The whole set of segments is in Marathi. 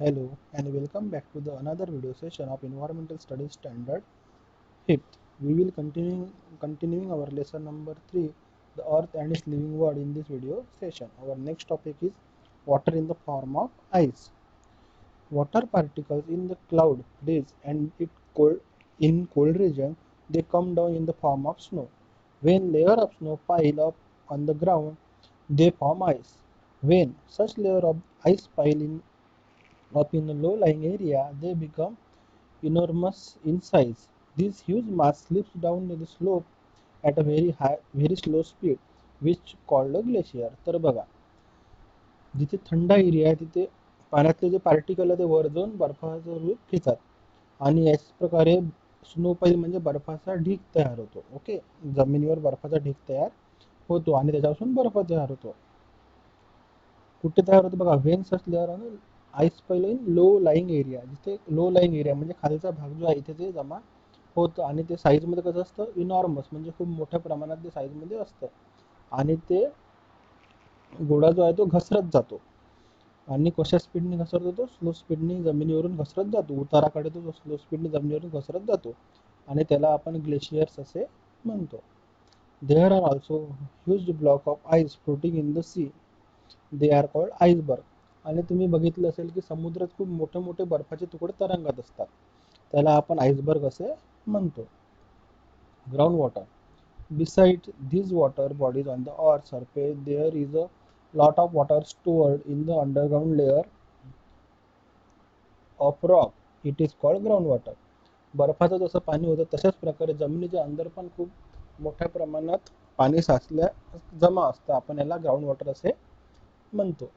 Hello and welcome back to the another video session of Environmental Studies Standard 5th. We will continuing our lesson number 3, the earth and its living world in this video session. Our next topic is water in the form of ice. Water particles in the cloud freeze and in cold region they come down in the form of snow. When layer of snow pile up on the ground, they form ice. When such layer of ice pile up in a low-lying area, they become enormous in size. This huge mass slips down the slope at a very slow speed, which called a glacier. तर बघा, जिथे थंड एरिया आहे तिथे पाण्यातले जे पार्टिकल आहे ते वर जाऊन बर्फाचं रूप घेतात आणि याच प्रकारे स्नोफॉल म्हणजे बर्फाचा ढीग तयार होतो. ओके, जमिनीवर बर्फाचा ढीग तयार होतो आणि त्याच्यापासून बर्फ तयार होतो. कुठे तयार होतं बघा, when such layer on ice पहिले इन लो लाईंग एरिया. जिथे लो लाईंग एरिया म्हणजे खालचा भाग जो आहे इथे ते जमा होतं आणि ते साईजमध्ये कसं असतं, इनॉर्मस म्हणजे खूप मोठ्या प्रमाणात ते साईजमध्ये असतं आणि ते गोळा जो आहे तो घसरत जातो. आणि कशा स्पीडने घसरतो, तो स्लो स्पीडने जमिनीवरून घसरत जातो. उताराकडे तो स्लो स्पीडने जमिनीवरून घसरत जातो आणि त्याला आपण ग्लेशियर्स असे म्हणतो. There are also huge block of ice floating in the sea. They are called iceberg. आणि तुम्ही बघितलं असेल की समुद्रात खूप मोठे मोठे बर्फाचे तुकडे तरंगत असतात, त्याला आपण आईसबर्ग असे म्हणतो. Ground water. Besides these water bodies on the earth's surface, there is a lot of water stored in the underground layer of rock. It is called groundwater. बर्फाचं जसं पाणी होतं तशाच प्रकारे जमिनीच्या अंदर पण खूप मोठ्या प्रमाणात पाणी साचल्या जमा असतं. आपण याला ग्राउंड वॉटर असे म्हणतो.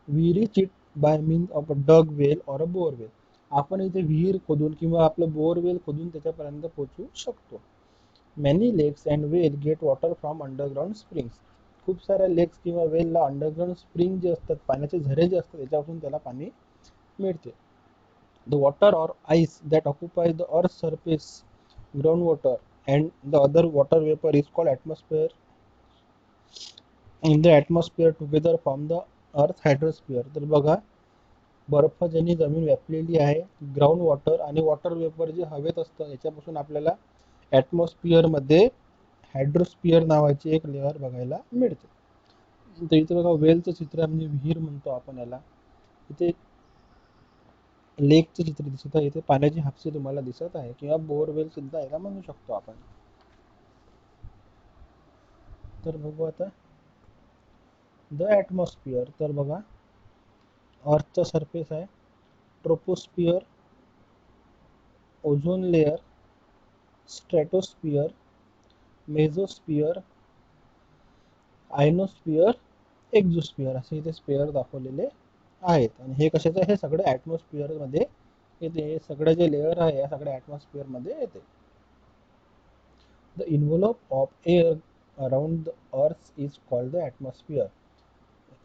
We reach it by means of a dug well or a borewell. आपण इथे विहीर खोदून किंवा आपलं बोरवेल खोदून त्याच्यापर्यंत पोहोचू शकतो. Many lakes and wells get water from underground springs. खूप साऱ्या लेक्स किंवा वेलला अंडरग्राउंड स्प्रिंग जे असतात, पाण्याचे झरे जे असतात त्याच्यापासून त्याला पाणी मिळते. The water or ice that occupies the earth's surface, groundwater, and the other water vapor is called atmosphere. In the atmosphere together form the earth hydrosphere. तर बघा, बर्फजन्य जमीन व्यापलेली आहे, ग्राउंड वॉटर आणि वॉटर वेपर जे हवेत असतं याच्यापासून आपल्याला ॲटमॉस्फिअरमध्ये हायड्रोस्फिअर नावाची एक लेअर बघायला मिळते. तर इथे बघा वेलचं चित्र म्हणजे विहीर म्हणतो आपण याला. इथे लेकचं चित्र दिसत आहे, इथे पाण्याची हापसी तुम्हाला दिसत आहे किंवा बोरवेल सुद्धा याला म्हणू शकतो आपण. तर बघू आता द ॲटमॉस्फिअर. तर बघा, अर्थचा सरफेस आहे, ट्रोपोस्फिअर, ओझोन लेअर, स्ट्रॅटोस्फिअर, मेझोस्फिअर, आयनोस्फिअर, एक्झोस्फिअर असे इथे स्फिअर दाखवलेले आहेत. आणि हे कशाचं, हे सगळं ॲटमॉस्फिअरमध्ये येते. हे सगळे जे लेअर आहे या सगळ्या ॲटमॉस्फिअरमध्ये येते. The envelope of air around the earth is called the atmosphere.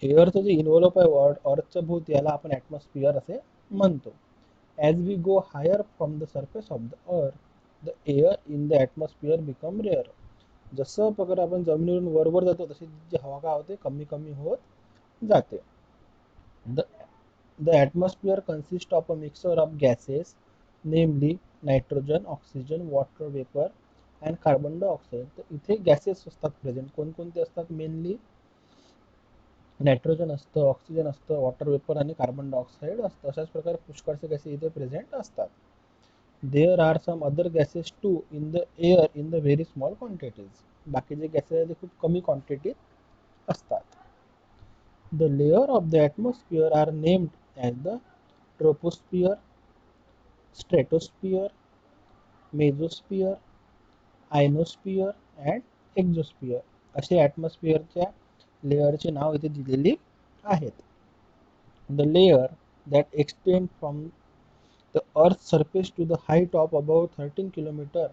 एअरचं जे इन्व्हॉल्व आहे अर्थच्या भोवती याला आपण ॲटमॉस्फिअर असे म्हणतो. As we go higher from the surface of the earth, the air in the atmosphere become rare. जसं प्रकारे आपण जमिनीवरून वरवर जातो तशी जी हवा काय होते, कमी कमी होत जाते. The atmosphere consist of a mixture of gases, namely nitrogen, oxygen, water vapour and carbon dioxide. तर इथे गॅसेस असतात प्रेझेंट. कोणकोणते असतात? मेनली नायट्रोजन असतं, ऑक्सिजन असतं, वॉटर वेपर आणि कार्बन डायऑक्साईड असतं. अशाच प्रकारे पुष्कळसे गॅसेस इथे प्रेझेंट असतात. There are some other gases too in the air in the very small quantities. बाकीचे गॅसेस आहेत ते खूप कमी क्वांटिटीत असतात. The layer of the atmosphere are named as the troposphere, stratosphere, mesosphere, ionosphere and exosphere असे ॲटमॉस्फिअरच्या लेअरचे नाव इथे दिलेली आहेत. The layer that extend from the earth's surface to the height of about 13 kilometer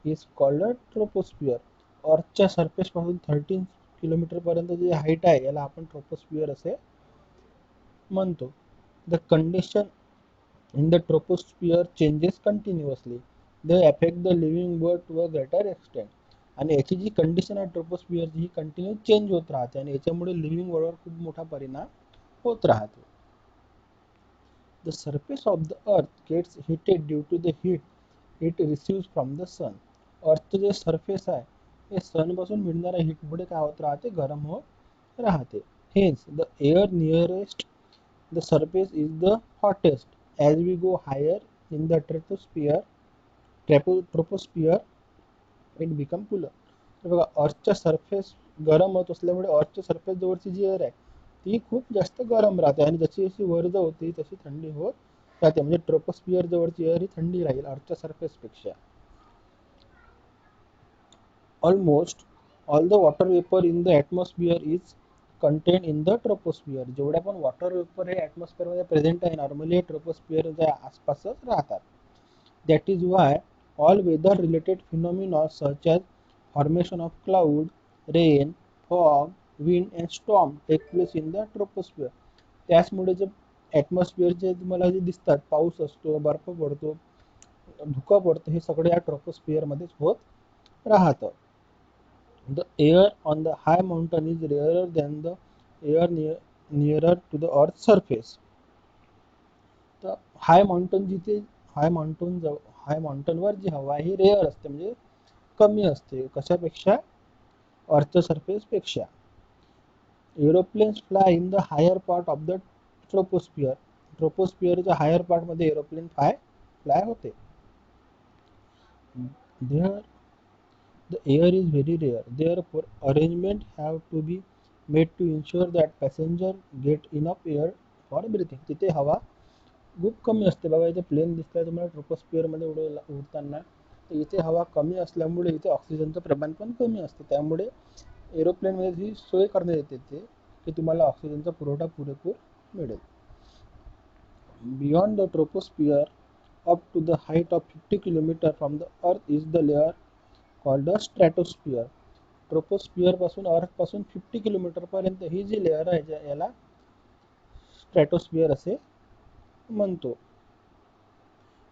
is called a troposphere. अर्थच्या सरफेस पासून 13 किलोमीटर पर्यंत जे हाईट आहे याला आपण ट्रोपोस्फिअर असे म्हणतो. The condition in the troposphere changes continuously. They affect the living world to a greater extent. आणि याची जी कंडिशन आहे ट्रोपोस्फिअरची ही कंटिन्यू चेंज होत राहते आणि याच्यामुळे लिव्हिंग वर्ल्डवर खूप मोठा परिणाम होत राहतो. The surface of the earth gets heated due to the heat it receives from the sun. अर्थचं जे सरफेस आहे हे सन पासून मिळणाऱ्या हीट मुळे काय होत राहते, गरम होत राहते. Hence the air nearest the surface is the hottest. As we go higher in the troposphere it become cooler. तर बघा अर्थच्या सरफेस गरम होत असल्यामुळे अर्थच्या सरफेस जवळची जी एअर आहे ती खूप जास्त गरम राहते आणि जशी जशी वर होती तशी थंडी होत राहते. म्हणजे ट्रोपोस्फियर जवळची एअर ही थंडी राहील अर्थच्या सरफेस पेक्षा. Almost all the water vapor in the atmosphere is contained in the troposphere. जेवढ्या पण वॉटर वेपर हे ॲटमॉस्फिअर मध्ये प्रेझेंट आहे नॉर्मली हे ट्रोपोस्फिअरच्या आसपासच राहतात. That is why all weather related phenomena such as formation of cloud, rain, fog, wind and storm take place in the troposphere. त्याचमुळे जे ॲटमॉस्फिअरचे तुम्हाला जे दिसतात, पाऊस असतो, बर्फ पडतो, धुकं पडतं, हे सगळं या ट्रोपोस्फिअर मध्येच होत राहतं. The air on the high mountain is rarer than the air nearer to the earth's surface. तर हाय माउंटन जिथे हाय माउंटनवर जी हवा ही रेअर असते, म्हणजे कमी असते. कशापेक्षा, अर्थच्या सरफेस पेक्षा. Aeroplanes fly in the higher part of the troposphere. ट्रोपोस्फियरच्या हायर पार्ट मध्ये एरोप्लेन फ्लाय होते. There the air is very rare. Therefore, arrangements have to be made to ensure that passengers get enough air for breathing. तिथे हवा खूप कमी असते. बघा इथे प्लेन दिसतंय तुम्हाला ट्रोपोस्फिअरमध्ये उडताना. तर इथे हवा कमी असल्यामुळे इथे ऑक्सिजनचं प्रमाण पण कमी असते. त्यामुळे एरोप्लेनमध्ये ही सोय करण्यात येते की तुम्हाला ऑक्सिजनचा पुरवठा पुरेपूर मिळेल. Beyond the troposphere up to the height of 50 km from the earth is the layer called the stratosphere. Troposphere पासून अर्थ पासून 50 किलोमीटर पर्यंत ही जी लेअर आहे याला स्ट्रॅटोस्फियर असे म्हणतो.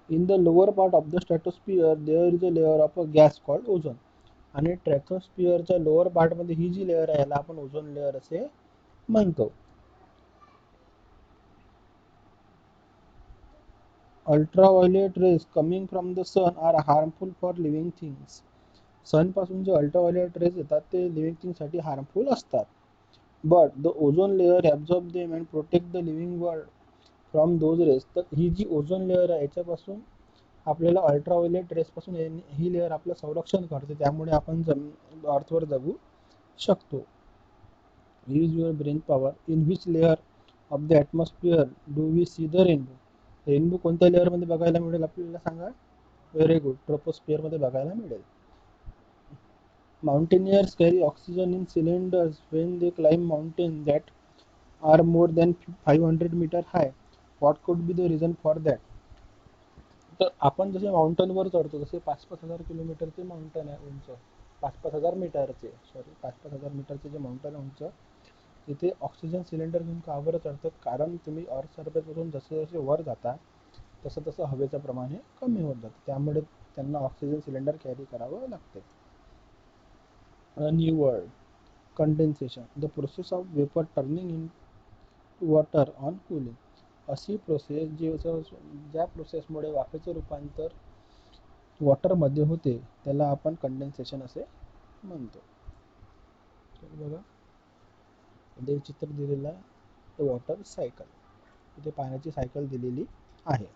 In the lower part of the stratosphere there is a layer of a gas called ozone. आणि स्ट्रॅटोस्फियरच्या लोअर पार्टमध्ये ही जी लेअर आहे याला आपण ओझोन लेअर असे म्हणतो. Ultraviolet rays coming from the sun are harmful for living things. सन पासून जे अल्ट्राव्हायोलेट रेज येतात ते लिव्हिंग थिंगसाठी हार्मफुल असतात. But the ozone layer absorb them and protect the living world from those rays. तर ही जी ओझोन लेअर आहे याच्यापासून आपल्याला अल्ट्राव्हायोलेट रेजपासून ही लेअर आपलं संरक्षण करते. त्यामुळे आपण अर्थवर जगू शकतो. Use your brain power. In which layer of the atmosphere do we see the rainbow. Rainbow कोणत्या लेअरमध्ये बघायला मिळेल आपल्याला सांगा. व्हेरी गुड, ट्रोपोस्फिअरमध्ये बघायला मिळेल. Mountaineers carry oxygen in cylinders when they climb mountains that are more than 500 meter high. What could be the reason for that? तर आपण जसे माउंटनवर चढतो, जसे 5,000 किलोमीटरचे माउंटन आहे उंच, 5,000 मीटरचे, सॉरी 5,000 मीटरचे जे माउंटन आहे उंच, तिथे ऑक्सिजन सिलेंडर घेऊन का बरं चढतात? कारण तुम्ही अर्थ सरफेसपासून जसे जसे वर जाता तसं तसं हवेचं प्रमाण हे कमी होत जातं. त्यामुळे त्यांना ऑक्सिजन सिलेंडर कॅरी करावं लागते. A new word, condensation. The process of vapor turning into water on cooling. अशी प्रोसेस ज्या प्रोसेसमुळे वाफेचे रूपांतर वॉटरमध्ये होते त्याला आपण कंडेन्सेशन असे म्हणतो. बघा इथे चित्र दिलेलं आहे, वॉटर सायकल. इथे पाण्याची सायकल दिलेली आहे.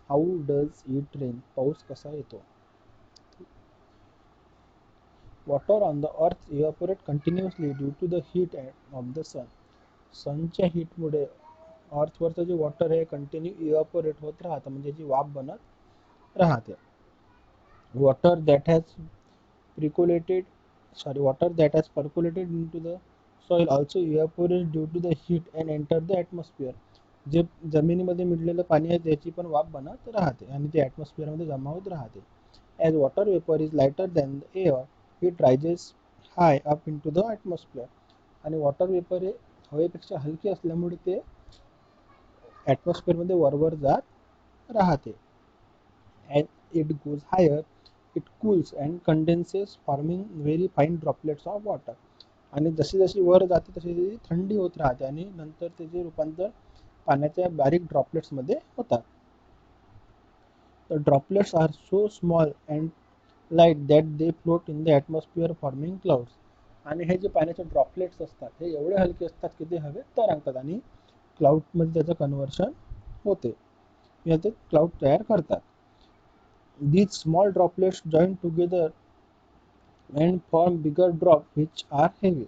How does it rain. पाऊस कसा येतो. Water on the earth evaporate continuously due to the heat of the sun. सनच्या हीटमुळे अर्थवरचं जे वॉटर आहे कंटिन्यू इव्हॅपोरेट होत राहतं, म्हणजे जी वाफ बनत राहते. Water that has percolated into the soil also evaporates due to the heat and enter the atmosphere. जे जमिनीमध्ये मिळलेलं पाणी आहे त्याची पण वाफ बनत राहते आणि ते ॲटमॉस्फिअरमध्ये जमा होत राहते. As water vapor is lighter than the air, it rises high up into the atmosphere. आणि वॉटर वेपर हे हवेपेक्षा हलके असल्यामुळे ते ॲटमॉस्फिअरमध्ये वरवर जात राहते. As it goes higher, it cools and condenses, forming very fine droplets of water. आणि जशी जशी वर जाते तशी थंडी होत राहते आणि नंतर त्याचे रूपांतर पाण्याच्या बारीक ड्रॉपलेट्समध्ये होतात. The droplets are so small and light that they float in the atmosphere forming clouds. आणि हे जे पाण्याचे ड्रॉपलेट्स असतात हे एवढे हलके असतात की ते हवेत तरंगतात आणि क्लाउडमध्ये त्याचं कन्व्हर्शन होते, ते क्लाउड तयार करतात. These small droplets join together and form bigger drops which are heavy.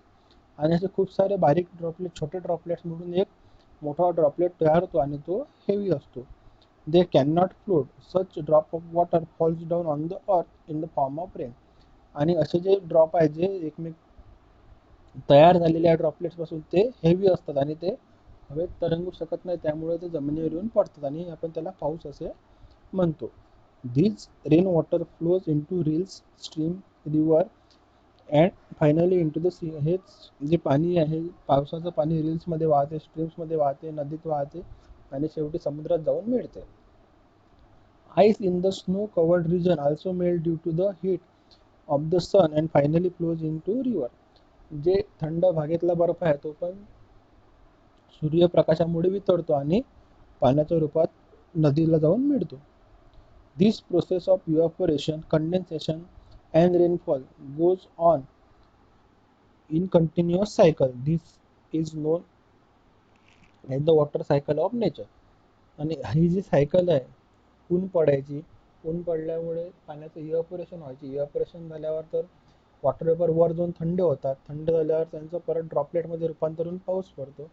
आणि असे खूप सारे बारीक ड्रॉपलेट, छोटे ड्रॉपलेट्स मिळून एक मोठा ड्रॉपलेट तयार होतो आणि तो हेवी असतो. They cannot float. Such drop of water falls down on the earth in the form of rain. आणि असे जे ड्रॉप आहे जे एकमेक तयार झालेल्या ड्रॉपलेट्स पासून ते हेवी असतात आणि ते हवेत तरंगू शकत नाही, त्यामुळे ते जमिनीवर येऊन पडतात आणि आपण त्याला पाऊस असे म्हणतो. These rain water flows into rills, stream, river and finally into the sea. हेच जे पाणी आहे, पावसाचं पाणी रील्समध्ये वाहते, स्ट्रीम्समध्ये वाहते, नदीत वाहते आणि शेवटी समुद्रात जाऊन मिळते. Ice in the snow-covered region also melt due to the heat of the sun and finally flows into river. जे थंड भागेतला बर्फ आहे तो पण सूर्यप्रकाशामुळे वितळतो आणि पाण्याच्या रूपात नदीला जाऊन मिळतो. This process of evaporation, condensation and rainfall goes on in continuous cycle. This is known as the water cycle of nature. आणि ही जी सायकल आहे, ऊन पडायची, ऊन पडल्यामुळे पाण्याचं इव्हॅपोरेशन व्हायची, इव्हॅपोरेशन झाल्यावर तर वॉटर वेपर वर जाऊन थंड होतात, थंड झाल्यावर त्यांचं परत ड्रॉपलेटमध्ये रूपांतर होऊन पाऊस पडतो.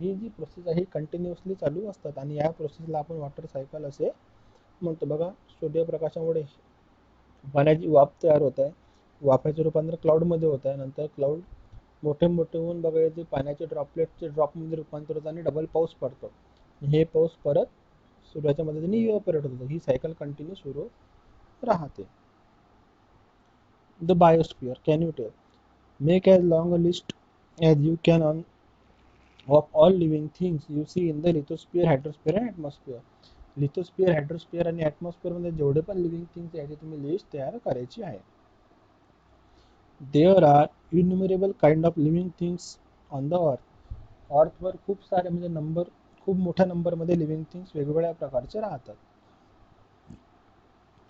ही जी प्रोसेस आहे ही कंटिन्युअसली चालू असतात आणि या प्रोसेसला आपण वॉटर सायकल असे म्हणतो. बघा, सूर्यप्रकाशामुळे पाण्याची वाफ तयार होत आहे, वाफ्याचे रूपांतर क्लाउडमध्ये होत आहे, नंतर क्लाउड मोठे मोठे होऊन बघा ते पाण्याचे ड्रॉपलेटचे ड्रॉपमध्ये रूपांतर होतं आणि डबल पाऊस पडतो. हे पाऊस परत सूर्याच्या मदतीने इव्हॅपोरेट होतं. ही सायकल कंटिन्यू सुरू राहते. The biosphere. Can you tell? Make as long a list as you can of all living things you see in the lithosphere, hydrosphere and atmosphere. लिथोस्फिअर, हायड्रोस्फिअर आणि ॲटमॉस्फिअर मध्ये जेवढे पण लिव्हिंग थिंग्स याची तुम्ही लिस्ट तयार करायची आहे. There are innumerable kind of living things on the earth. अर्थवर खूप सारे म्हणजे नंबर, खूप मोठ्या नंबरमध्ये लिव्हिंग थिंग्स वेगवेगळ्या प्रकारचे राहतात.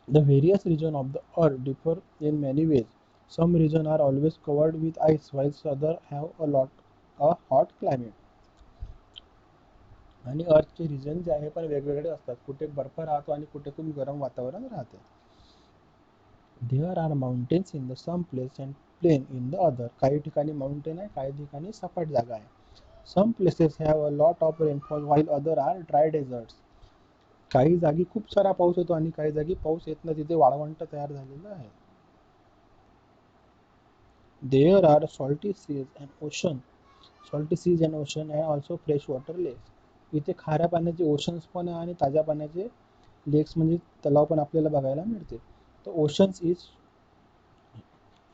The various regions of the earth differ in many ways. Some regions are always covered with ice while others have a hot climate. आणि अर्थचे रिजन जे आहे पण वेगवेगळे असतात, कुठे बर्फ राहतो आणि कुठे खूप गरम वातावरण राहते. There are mountains in the some place and plain in the other. काही ठिकाणी माउंटेन आहे, काही ठिकाणी सपाट जागा आहे. Some places have a lot of rainfall while other are dry deserts. काही जागी खूप सारा पाऊस येतो आणि काही जागी पाऊस येत नाही, तिथे वाळवंट तयार झालेलं आहे. There are salty seas and ocean and also fresh water lakes. इथे खाऱ्या पाण्याचे ओशन्स पण आहे आणि ताज्या पाण्याचे लेक्स म्हणजे तलाव पण आपल्याला बघायला मिळते. तर oceans is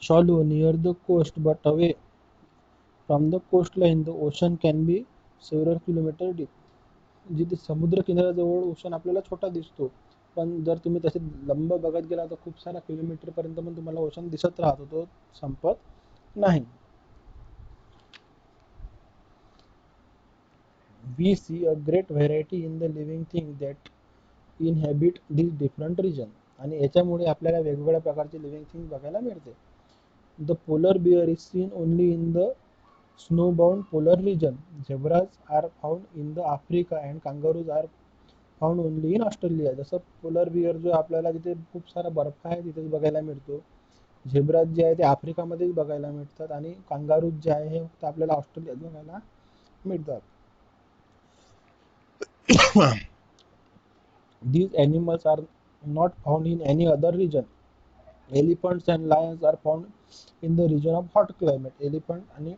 shallow near the coast but away from the coastline. The ocean can be several kilometers deep. जिथे समुद्र किनाऱ्याजवळ ओशन आपल्याला छोटा दिसतो, पण जर तुम्ही तसे लंब बघत गेला तर खूप सारा किलोमीटर पर्यंत पण तुम्हाला ओशन दिसत राहतो, तो संपत नाही. We see a great variety in the living things that inhabit these different regions. आणि याच्यामुळे आपल्याला वेगवेगळ्या प्रकारचे लिव्हिंग थिंग्स बघायला मिळते. The polar bear is seen only in the snowbound polar region. Zebras are found in the Africa and kangaroos are found only in Australia. जसं पोलर बिअर जो आपल्याला जिथे खूप सारा बर्फ आहे तिथेच बघायला मिळतो, झेब्राज जे आहे ते आफ्रिकामध्येच बघायला मिळतात आणि कांगारूज जे आहे हे फक्त आपल्याला ऑस्ट्रेलियात बघायला मिळतात. These animals are not found in any other region. Elephants and lions are found in the region of hot climate. Elephant आणि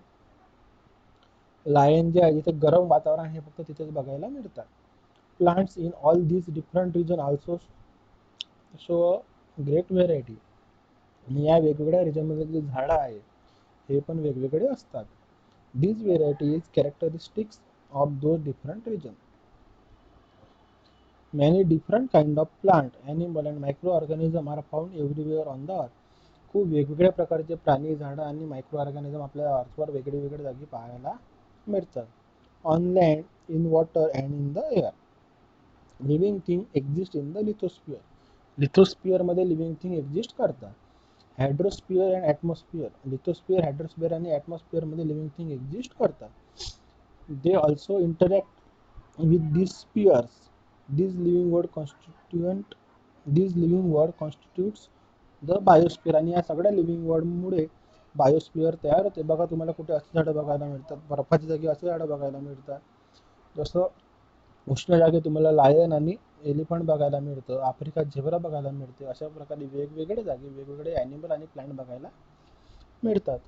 लायन जे आहे जिथे गरम वातावरण हे फक्त तिथेच बघायला मिळतात. Plants in all these different regions also show a great variety. आणि या वेगवेगळ्या रिजनमध्ये जे झाडं आहे हे पण वेगवेगळे असतात. These variety is characteristics of those different regions. Many different kind of plant, animal and microorganism are found everywhere on the earth. खूप वेगवेगळ्या प्रकारचे प्राणी, झाडं आणि मायक्रो ऑर्गॅनिझम आपल्या अर्थवर वेगळे वेगळे जागी पाहायला मिळतात. on land, in water, and in the air. Living thing exist in the lithosphere. लिथोस्फिअरमध्ये लिव्हिंग थिंग एक्झिस्ट करतात. Hydrosphere and atmosphere. लिथोस्फिअर, हायड्रोस्फिअर आणि ॲटमॉस्फिअरमध्ये लिव्हिंग थिंग एक्झिस्ट करतात. They also interact with these spheres. These living world constituent these living world constitutes the biosphere. आणि या सगळ्या लिव्हिंग वर्ल्डमुळे बायोस्फिअर तयार होते. बघा तुम्हाला कुठे अशी झाडं बघायला मिळतात, बर्फाच्या जागी असे झाडं बघायला मिळतात. जसं उष्ण जागी तुम्हाला लायन आणि एलिफंट बघायला मिळतं, आफ्रिकात झेब्रा बघायला मिळते. अशा प्रकारे वेगवेगळे जागी वेगवेगळे ॲनिमल आणि प्लांट बघायला मिळतात.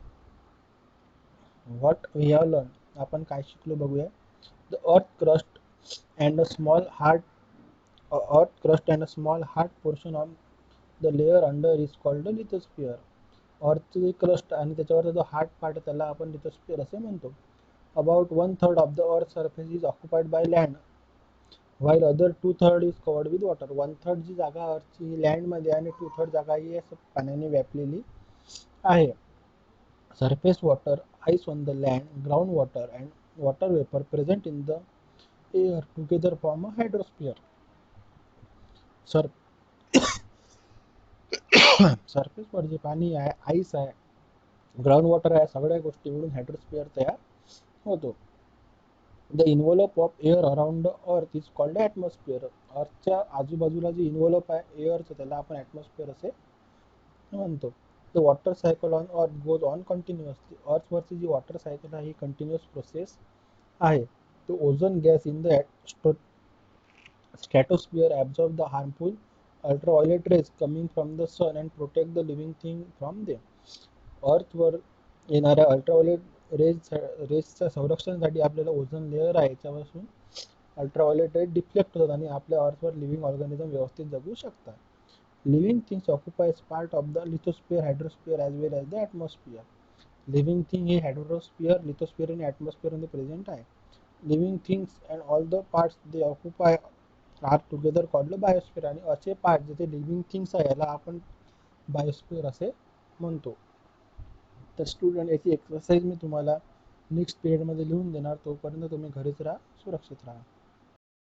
What we have learn. आपण काय शिकलो बघूया. The earth crust and a small hard portion of the layer under is called the lithosphere. अर्थचं जे क्रस्ट आणि त्याच्यावरचा जो हार्ड पार्ट आहे त्याला आपण लिथोस्फिअर असे म्हणतो. About 1/3 of the earth surface is occupied by land, while other 2/3 is covered with water. 1/3 जी जागा अर्थची लँडमध्ये आणि 2/3 जागा ही पाण्याने व्यापलेली आहे. Surface water, ice on the land, ground water and water vapour present in the air together form a hydrosphere. सर सरफेसवर जे पाणी आहे, आईस आहे, ग्राउंड वॉटर आहे, सगळ्या गोष्टी मिळून हायड्रोस्फिअर तयार होतो. The envelope of air around the earth is called atmosphere. अर्थच्या आजूबाजूला जे इन्व्हॉल्प आहे एअरचं त्याला आपण ॲटमॉस्फिअर असे म्हणतो. The water cycle on earth goes on continuously. अर्थवरची जी वॉटर सायकल आहे ही कंटिन्युअस प्रोसेस आहे. The ozone gas in the stratosphere absorb the harmful ultraviolet rays coming from the sun and protect the living thing from them. अर्थवर येणाऱ्या अल्ट्राव्हायोलेट रेजच्या संरक्षणासाठी आपल्याला ओझोन लेअर आहे याच्यापासून अल्ट्राव्हायोलेट रेज डिफ्लेक्ट होतात आणि आपल्या अर्थवर लिव्हिंग ऑर्गॅनिझम व्यवस्थित जगू शकतात. Living things occupies part of the lithosphere, hydrosphere as well as the atmosphere. Living thing हे हायड्रोस्फिअर, लिथोस्फिअर आणि ॲटमॉस्फिअरमध्ये प्रेझेंट आहे. Living things and all the parts they occupy are together called biosphere. आणि असे पार्ट जे लिव्हिंग थिंग्स आहे याला आपण बायोस्फिअर असे म्हणतो. तर स्टुडंट याची एक्सरसाइज मी तुम्हाला नेक्स्ट पिरियडमध्ये लिहून देणार. तोपर्यंत तुम्ही घरीच राहा, सुरक्षित राहा.